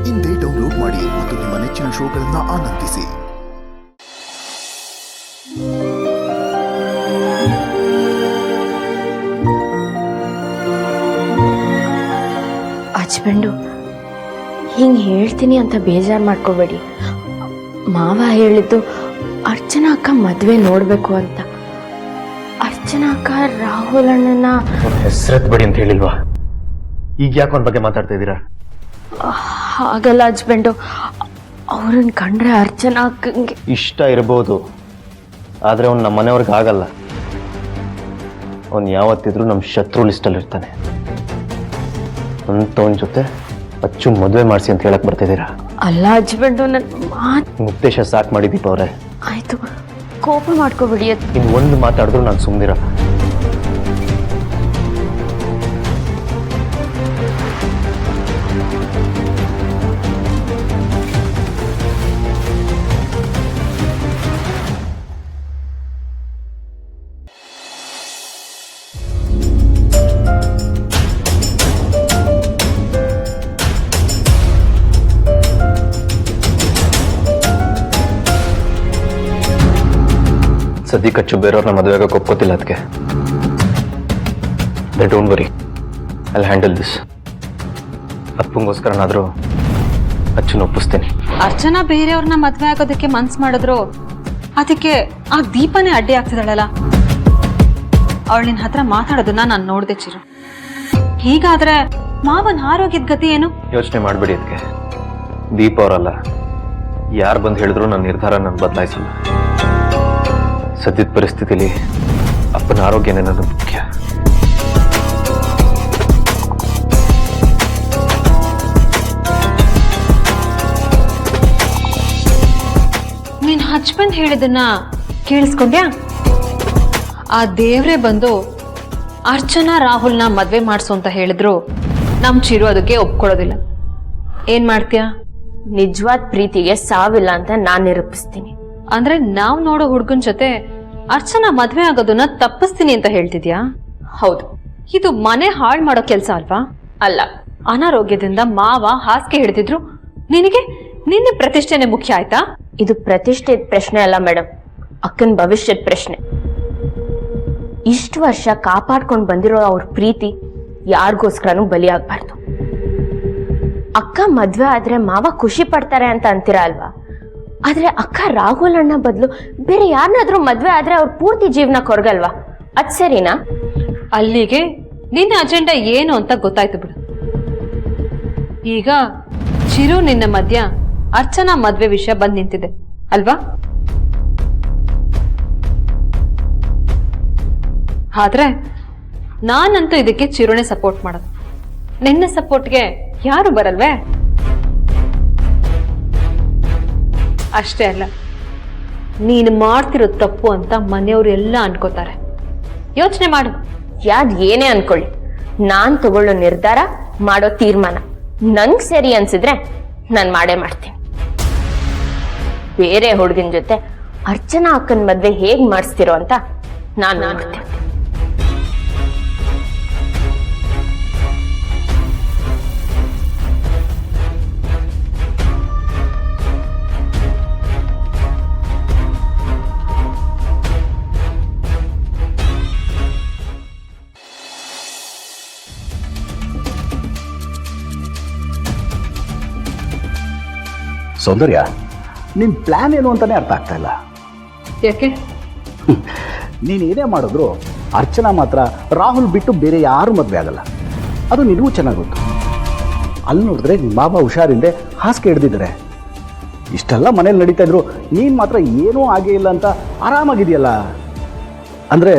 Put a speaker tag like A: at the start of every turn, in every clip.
A: ಇಂದೇ ಡೌನ್ಲೋಡ್ ಮಾಡಿ ಮತ್ತು ನಿಮ್ಮ ನೆಚ್ಚಿನ ಶೋಗಳನ್ನು ಆನಂದಿಸಿ.
B: ಹಸ್ಬೆಂಡು ಹಿಂಗೆ ಹೇಳ್ತೀನಿ ಅಂತ ಬೇಜಾರು ಮಾಡ್ಕೋಬೇಡಿ. ಮಾವ ಹೇಳಿದ್ದು ಅರ್ಚನಾ ಅಕ್ಕ ಮದುವೆ ನೋಡಬೇಕು ಅಂತ. ಅರ್ಚನಾ ಅಕ್ಕ ರಾಹುಲ್ ಅಣ್ಣನ
C: ಹೆಸರೆತ್ಬೇಡಿ ಅಂತ ಹೇಳಿಲ್ವಾ? ಈಗ ಯಾಕೆ ಅವನ ಬಗ್ಗೆ ಮಾತಾಡ್ತಾ ಇದ್ದೀರಾ?
B: ಹಾಗಲ್ಲ ಹಸ್ಬೆಂಡು, ಅವ್ರನ್ನ ಕಂಡ್ರೆ ಅರ್ಚನಾ ಅಕ್ಕಂಗೆ
C: ಇಷ್ಟ ಇರ್ಬೋದು, ಆದರೆ ಅವ್ನು ನಮ್ಮ ಮನೆಯವ್ರಿಗೆ ಆಗಲ್ಲ. ಅವ್ನು ಯಾವತ್ತಿದ್ರೂ ನಮ್ಮ ಶತ್ರು ಲಿಸ್ಟಲ್ಲಿ ಇರ್ತಾನೆ. ಅಂತವನ ಜೊತೆ ಅಚ್ಚು ಮದುವೆ ಮಾಡಿಸಿ ಅಂತ ಹೇಳಕ್ ಬರ್ತಿದ್ದೀರಾ?
B: ಅಲ್ಲ ಹಸ್ಬೆಂಡು, ನನ್ನ
C: ಉದ್ದೇಶ ಸಾಕು ಮಾಡಿ ದೀಪ ಅವರೇ.
B: ಆಯ್ತು, ಕೋಪ ಮಾಡ್ಕೋಬಿಡಿ.
C: ಇನ್ನು ಒಂದು ಮಾತಾಡಿದ್ರು ನಾನು ಸುಮ್ಮನಿರಲ್ಲ. ಸದ್ಯಕ್ಕೆ ಅಚ್ಚು ಬೇರೆಯವ್ರನ್ನ ಮದುವೆಗೆ ಒಪ್ಕೋತಿಲ್ಲ. ಅದಕ್ಕೆ don't worry, I handle this. ಅಪ್ಪಂಗೋಸ್ಕರನಾದ್ರೂ ಅಚ್ಚುನ ಒಪ್ಪಿಸ್ತೀನಿ.
D: ಅರ್ಚನಾ ಬೇರೆಯವ್ರನ್ನ ಮದ್ವೆ ಆಗೋದಕ್ಕೆ ಮನ್ಸು ಮಾಡಿದ್ರು, ಅದಕ್ಕೆ ಆ ದೀಪನೇ ಅಡ್ಡಿ ಆಗ್ತಿದ್ದಾಳಲ್ಲ. ಅವಳು ನಿನ್ನ ಹತ್ರ ಮಾತಾಡೋದನ್ನ ನಾನು ನೋಡ್ದೆ ಚಿರು. ಹೀಗಾದ್ರೆ ಮಾವನ್ ಆರೋಗ್ಯದ ಗತಿ ಏನು?
C: ಯೋಚನೆ ಮಾಡಬೇಡಿ. ಅದಕ್ಕೆ ದೀಪ ಅವರಲ್ಲ, ಯಾರು ಬಂದು ಹೇಳಿದ್ರು ನನ್ನ ನಿರ್ಧಾರ ನಾನು ಬದಲಾಯಿಸಲ್ಲ. ಸದ್ಯದ ಪರಿಸ್ಥಿತಿಲಿ ಅಪ್ಪನ ಆರೋಗ್ಯನೇ ನನ್ನ ಮುಖ್ಯ.
D: ನೀನ್ ಹಚ್ಬಂದ್ ಹೇಳಿದನ್ನ ಕೇಳಿಸ್ಕೊಂಡ್ಯಾ? ಆ ದೇವ್ರೇ ಬಂದು ಅರ್ಚನಾ ರಾಹುಲ್ನ ಮದ್ವೆ ಮಾಡ್ಸು ಅಂತ ಹೇಳಿದ್ರು ನಮ್ ಚಿರು ಅದಕ್ಕೆ ಒಪ್ಕೊಳ್ಳೋದಿಲ್ಲ. ಏನ್ ಮಾಡ್ತೀಯ?
B: ನಿಜವಾದ ಪ್ರೀತಿಗೆ ಸಾವಿಲ್ಲ ಅಂತ ನಾನು ನಿರೂಪಿಸ್ತೀನಿ.
D: ಅಂದ್ರೆ ನಾವ್ ನೋಡೋ ಹುಡ್ಗನ್ ಜೊತೆ ಅರ್ಚನಾ ಮದ್ವೆ ಆಗೋದನ್ನ ತಪ್ಪಿಸ್ತೀನಿ ಅಂತ ಹೇಳ್ತಿದ್ಯಾ?
B: ಹೌದು.
D: ಇದು ಮನೆ ಹಾಳು ಮಾಡೋ ಕೆಲ್ಸ ಅಲ್ವಾ?
B: ಅಲ್ಲ.
D: ಅನಾರೋಗ್ಯದಿಂದ ಮಾವ ಹಾಸಿಗೆ ಹಿಡಿದಿದ್ರು ನಿನಗೆ ನಿನ್ನೆ ಪ್ರತಿಷ್ಠೆನೆ ಮುಖ್ಯ ಆಯ್ತಾ?
B: ಇದು ಪ್ರತಿಷ್ಠೆದ ಪ್ರಶ್ನೆ ಅಲ್ಲ ಮೇಡಮ್, ಅಕ್ಕನ ಭವಿಷ್ಯದ ಪ್ರಶ್ನೆ. ಇಷ್ಟು ವರ್ಷ ಕಾಪಾಡ್ಕೊಂಡು ಬಂದಿರೋ ಅವ್ರ ಪ್ರೀತಿ ಯಾರಿಗೋಸ್ಕರನೂ ಬಲಿ ಆಗ್ಬಾರ್ದು. ಅಕ್ಕ ಮದ್ವೆ ಆದ್ರೆ ಮಾವ ಖುಷಿ ಪಡ್ತಾರೆ ಅಂತ ಅಂತೀರಾ ಅಲ್ವಾ? ಆದ್ರೆ ಅಕ್ಕ ರಾಹುಲ್ ಅಣ್ಣ ಬದಲು ಬೇರೆ ಯಾರನ್ನಾದ್ರೂ ಮದ್ವೆ ಆದ್ರೆ ಅವ್ರ ಪೂರ್ತಿ ಜೀವನ ಕೊರಗಲ್ವಾ? ಅದ್ ಸರಿನಾ?
D: ಅಲ್ಲಿಗೆ ನಿನ್ನ ಅಜೆಂಡಾ ಏನು ಅಂತ ಗೊತ್ತಾಯ್ತು ಬಿಡು. ಈಗ ಚಿರು ನಿನ್ನ ಮಧ್ಯ ಅರ್ಚನಾ ಮದ್ವೆ ವಿಷಯ ಬಂದ್ ನಿಂತಿದೆ ಅಲ್ವಾ? ಆದ್ರೆ ನಾನಂತೂ ಇದಕ್ಕೆ ಚಿರುನೆ ಸಪೋರ್ಟ್ ಮಾಡೋದು. ನಿನ್ನ ಸಪೋರ್ಟ್ಗೆ ಯಾರು ಬರಲ್ವೇ? ಅಷ್ಟೇ ಅಲ್ಲ, ನೀನು ಮಾಡ್ತಿರೋ ತಪ್ಪು ಅಂತ ಮನೆಯವರು ಎಲ್ಲ ಅನ್ಕೋತಾರೆ. ಯೋಚನೆ ಮಾಡು.
B: ಯಾದ್ ಏನೇ ಅನ್ಕೊಳ್ಳಿ, ನಾನ್ ತಗೊಳ್ಳೋ ನಿರ್ಧಾರ, ಮಾಡೋ ತೀರ್ಮಾನ ನಂಗ್ ಸರಿ ಅನ್ಸಿದ್ರೆ ನಾನ್ ಮಾಡೇ ಮಾಡ್ತೀನಿ. ಬೇರೆ ಹುಡುಗನ ಜೊತೆ ಅರ್ಚನಾ ಅಕ್ಕನ ಮದ್ವೆ ಹೇಗ್ ಮಾಡಿಸ್ತಿರೋ ಅಂತ ನಾನು ನೋಡ್ತೀನಿ.
E: ಸೌಂದರ್ಯ, ನಿನ್ ಪ್ಲಾನ್ ಏನು ಅಂತಾನೆ ಅರ್ಥ ಆಗ್ತಾ ಇಲ್ಲ.
D: ಯಾಕೆ?
E: ನೀನ್ ಏನೇ ಮಾಡಿದ್ರು ಅರ್ಚನಾ ಮಾತ್ರ ರಾಹುಲ್ ಬಿಟ್ಟು ಬೇರೆ ಯಾರು ಮದ್ವೆ ಆಗಲ್ಲ. ಅದು ನಿನಗೂ ಚೆನ್ನಾಗಿ ಗೊತ್ತು. ಅಲ್ಲಿ ನೋಡಿದ್ರೆ ನಿಮ್ಮ ಮಾವ ಹುಷಾರಿಲ್ಲದೆ ಹಾಸಿಗೆ ಹಿಡ್ದಿದ್ದಾರೆ. ಇಷ್ಟೆಲ್ಲ ಮನೇಲಿ ನಡೀತಾ ಇದ್ರು ನೀನ್ ಮಾತ್ರ ಏನೂ ಆಗೇ ಇಲ್ಲ ಅಂತ ಆರಾಮಾಗಿದೆಯಲ್ಲ. ಅಂದ್ರೆ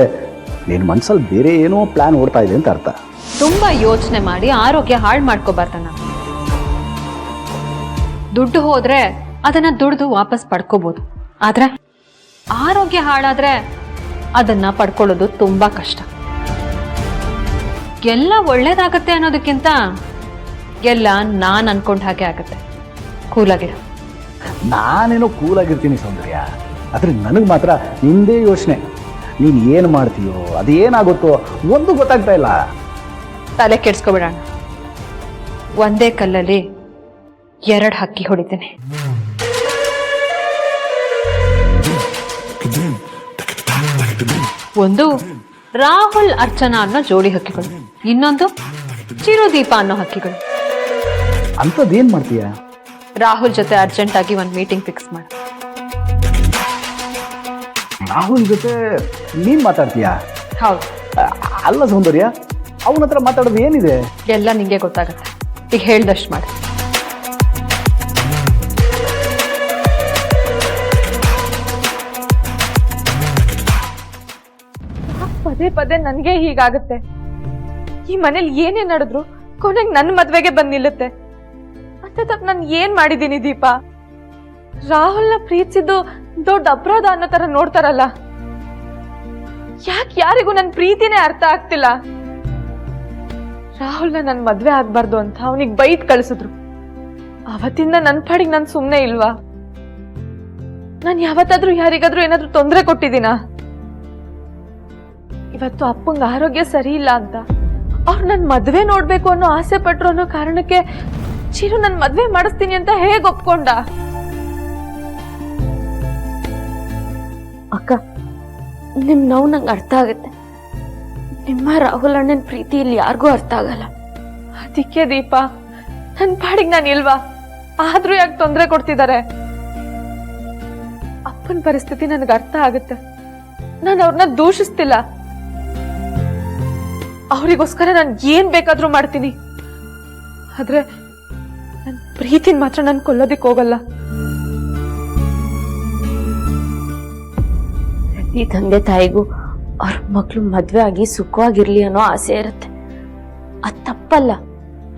E: ನಿನ್ನ ಮನ್ಸಲ್ಲಿ ಬೇರೆ ಏನೋ ಪ್ಲಾನ್ ಓಡ್ತಾ ಇದೆ ಅಂತ ಅರ್ಥ.
D: ತುಂಬಾ ಯೋಚನೆ ಮಾಡಿ ಆರೋಗ್ಯ ಹಾಳು ಮಾಡ್ಕೋಬಾರ್ದಣ್ಣ. ದುಡ್ಡು ಹೋದ್ರೆ ಅದನ್ನ ದುಡ್ದು ವಾಪಸ್ ಪಡ್ಕೋಬಹುದು, ಆದ್ರೆ ಆರೋಗ್ಯ ಹಾಳಾದ್ರೆ ಅದನ್ನ ಪಡ್ಕೊಳ್ಳೋದು ತುಂಬಾ ಕಷ್ಟ. ಎಲ್ಲ ಒಳ್ಳೇದಾಗತ್ತೆ ಅನ್ನೋದಕ್ಕಿಂತ ಎಲ್ಲ ನಾನ್ ಅನ್ಕೊಂಡ ಹಾಗೆ ಆಗತ್ತೆ. ಕೂಲಾಗಿರ.
E: ನಾನೇನೋ ಕೂಲಾಗಿರ್ತೀನಿ ಸೌಂದರ್ಯ, ಆದ್ರೆ ನನಗೆ ಮಾತ್ರ ನಿಂದೇ ಯೋಚನೆ. ನೀನು ಏನು ಮಾಡ್ತೀಯೋ ಅದೇನಾಗುತ್ತೋ ಒಂದು ಗೊತ್ತಾಗ್ತಾ ಇಲ್ಲ.
D: ತಲೆ ಕೆಡ್ಸ್ಕೊಬಿಡೋಣ. ಒಂದೇ ಕಲ್ಲಲ್ಲಿ 2 ಹಕ್ಕಿ ಹೊಡಿತೇನೆ. ಒಂದು ರಾಹುಲ್ ಅರ್ಚನಾ ಅನ್ನೋ ಜೋಡಿ ಹಕ್ಕಿಗಳು, ಇನ್ನೊಂದು ಚಿರುದೀಪ ಅನ್ನೋ ಹಕ್ಕಿಗಳು.
E: ಅಂಥದ್ದೇನು ಮಾಡ್ತೀಯ?
D: ರಾಹುಲ್ ಜೊತೆ ಅರ್ಜೆಂಟ್ ಆಗಿ ಒಂದು ಮೀಟಿಂಗ್ ಫಿಕ್ಸ್ ಮಾಡಿ.
E: ರಾಹುಲ್ ಜೊತೆ ನೀನು ಮಾತಾಡ್ತೀಯಾ?
D: ಹೌದು,
E: ಅಲ್ಲ ಸೌಂದರ್ಯ, ಅವನ ಹತ್ರ ಮಾತಾಡೋದು ಏನಿದೆ?
D: ಎಲ್ಲ ನಿಂಗೆ ಗೊತ್ತಾಗತ್ತೆ. ಈಗ ಹೇಳ್ದಷ್ಟು ಮಾಡಿ.
F: ಪದೇ ಪದೇ ನನ್ಗೆ ಹೀಗಾಗುತ್ತೆ. ಈ ಮನೇಲಿ ಏನೇ ನಡೆದ್ರು ಕೊನೆಗೆ ನನ್ನ ಮದ್ವೆಗೆ ಬಂದ್ ನಿಲ್ಲುತ್ತೆ. ಮತ್ತೆ ತಪ್ಪ ನಾನು ಏನ್ ಮಾಡಿದೀನಿ ದೀಪಾ? ರಾಹುಲ್ನ ಪ್ರೀತಿಸಿದ್ದು ದೊಡ್ಡ ಅಪರಾಧ ಅನ್ನೋ ತರ ನೋಡ್ತಾರಲ್ಲ. ಯಾಕೆ ಯಾರಿಗೂ ನನ್ನ ಪ್ರೀತಿನೇ ಅರ್ಥ ಆಗ್ತಿಲ್ಲ. ರಾಹುಲ್ನ ನನ್ ಮದ್ವೆ ಆಗ್ಬಾರ್ದು ಅಂತ ಅವನಿಗೆ ಬೈದ್ ಕಳ್ಸಿದ್ರು. ಅವತ್ತಿಂದ ನನ್ ಪಾಡಿಗೆ ನಾನು ಸುಮ್ನೆ ಇಲ್ವಾ? ನಾನು ಯಾವತ್ತಾದ್ರೂ ಯಾರಿಗಾದ್ರೂ ಏನಾದ್ರೂ ತೊಂದರೆ ಕೊಟ್ಟಿದ್ದೀನಾ? ಇವತ್ತು ಅಪ್ಪಂಗ ಆರೋಗ್ಯ ಸರಿ ಇಲ್ಲ ಅಂತ ಅವ್ರು ನನ್ ಮದ್ವೆ ನೋಡ್ಬೇಕು ಅನ್ನೋ ಆಸೆ ಪಟ್ರು ಅನ್ನೋ ಕಾರಣಕ್ಕೆ ಚಿರು ನನ್ ಮದ್ವೆ ಮಾಡಿಸ್ತೀನಿ ಅಂತ ಹೇಗ್ ಒಪ್ಕೊಂಡ?
B: ಅಕ್ಕ, ನಿಮ್ ನೋವು ನಂಗೆ ಅರ್ಥ ಆಗುತ್ತೆ. ನಿಮ್ಮ ರಾಹುಲ್ ಅಣ್ಣನ ಪ್ರೀತಿ ಇಲ್ಲಿ ಯಾರಿಗೂ ಅರ್ಥ ಆಗಲ್ಲ.
F: ಅದಕ್ಕೆ ದೀಪಾ, ನನ್ ಪಾಡಿಗೆ ನಾನು ಇಲ್ವಾ? ಆದ್ರೂ ಯಾಕೆ ತೊಂದರೆ ಕೊಡ್ತಿದ್ದಾರೆ? ಅಪ್ಪನ ಪರಿಸ್ಥಿತಿ ನನಗೆ ಅರ್ಥ ಆಗುತ್ತೆ. ನಾನು ಅವ್ರನ್ನ ದೂಷಿಸ್ತಿಲ್ಲ. ಅವರಿಗೋಸ್ಕರ ನಾನು ಏನ್ ಬೇಕಾದ್ರೂ ಮಾಡ್ತೀನಿ. ಆದ್ರೆ ನನ್ ಪ್ರೀತಿನ ಮಾತ್ರ ನಾನು ಕೊಲ್ಲೋದಿಕ್ ಹೋಗಲ್ಲ.
B: ಪ್ರತಿ ತಂದೆ ತಾಯಿಗೂ ಅವ್ರ ಮಕ್ಳು ಮದ್ವೆ ಆಗಿ ಸುಖವಾಗಿರ್ಲಿ ಅನ್ನೋ ಆಸೆ ಇರುತ್ತೆ. ಅದ್ ತಪ್ಪಲ್ಲ.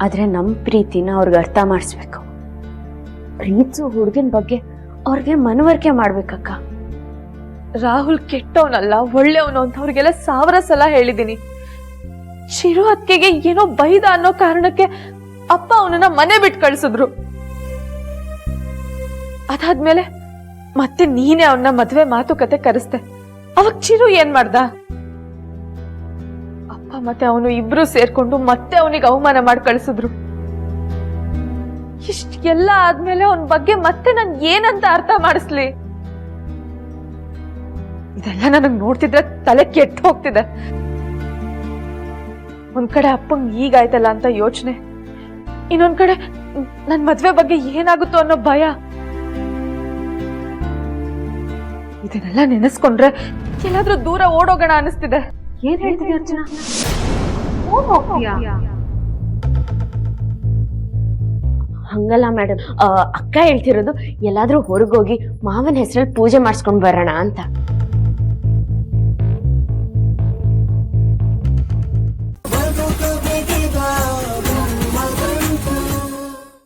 B: ಆದ್ರೆ ನಮ್ ಪ್ರೀತಿನ ಅವ್ರಿಗೆ ಅರ್ಥ ಮಾಡಿಸ್ಬೇಕು. ಪ್ರೀತಿಸೋ ಹುಡುಗಿನ ಬಗ್ಗೆ ಅವ್ರಿಗೆ ಮನವರಿಕೆ ಮಾಡ್ಬೇಕಕ್ಕ.
F: ರಾಹುಲ್ ಕೆಟ್ಟವನಲ್ಲ, ಒಳ್ಳೆಯವನು ಅಂತ ಅವ್ರಿಗೆಲ್ಲ 1000 ಸಲ ಹೇಳಿದೀನಿ. ಚಿರು ಅತ್ತಿಗೆಗೆ ಏನೋ ಬೈದ ಅನ್ನೋ ಕಾರಣಕ್ಕೆ ಅಪ್ಪ ಅವನನ್ನ ಮನೆ ಬಿಟ್ಟು ಕಳ್ಸಿದ್ರು. ಅದಾದ್ಮೇಲೆ ಮತ್ತೆ ನೀನೇ ಅವನ್ನ ಮದ್ವೆ ಮಾತುಕತೆ ಕರೆಸ್ದೆ. ಅವಾಗ ಚಿರು ಏನ್ ಮಾಡ್ದ? ಅಪ್ಪ ಮತ್ತೆ ಅವನು ಇಬ್ರು ಸೇರ್ಕೊಂಡು ಮತ್ತೆ ಅವನಿಗೆ ಅವಮಾನ ಮಾಡಿ ಕಳ್ಸಿದ್ರು. ಇಷ್ಟೆಲ್ಲ ಆದ್ಮೇಲೆ ಅವನ ಬಗ್ಗೆ ಮತ್ತೆ ನಾನು ಏನಂತ ಅರ್ಥ ಮಾಡಿಸ್ಲಿ? ಇದೆಲ್ಲ ನನಗ್ ನೋಡ್ತಿದ್ರೆ ತಲೆ ಕೆಟ್ಟು ಹೋಗ್ತಿದೆ. ಒಂದ್ ಕಡೆ ಅಪ್ಪಂಗ್ ಈಗಾಯ್ತಲ್ಲ ಅಂತ ಯೋಚನೆ, ಇನ್ನೊಂದ್ ಕಡೆ ನನ್ ಮದ್ವೆ ಬಗ್ಗೆ ಏನಾಗುತ್ತೋ ಅನ್ನೋ ಭಯ. ಇದನ್ನೆಲ್ಲ ನೆನೆಸ್ಕೊಂಡ್ರೆ ಎಲ್ಲಾದ್ರೂ ದೂರ ಓಡೋಗೋಣ ಅನಿಸ್ತಿದೆ.
D: ಏನ್ ಹೇಳ್ತಿದ್ಯಾ ಅರ್ಚನಾ?
B: ಹಂಗಲ್ಲ ಮೇಡಮ್, ಅಕ್ಕ ಹೇಳ್ತಿರೋದು ಎಲ್ಲಾದ್ರೂ ಹೊರಗೋಗಿ ಮಾವನ ಹೆಸರಲ್ಲಿ ಪೂಜೆ ಮಾಡಿಸ್ಕೊಂಡ್ ಬರೋಣ ಅಂತ.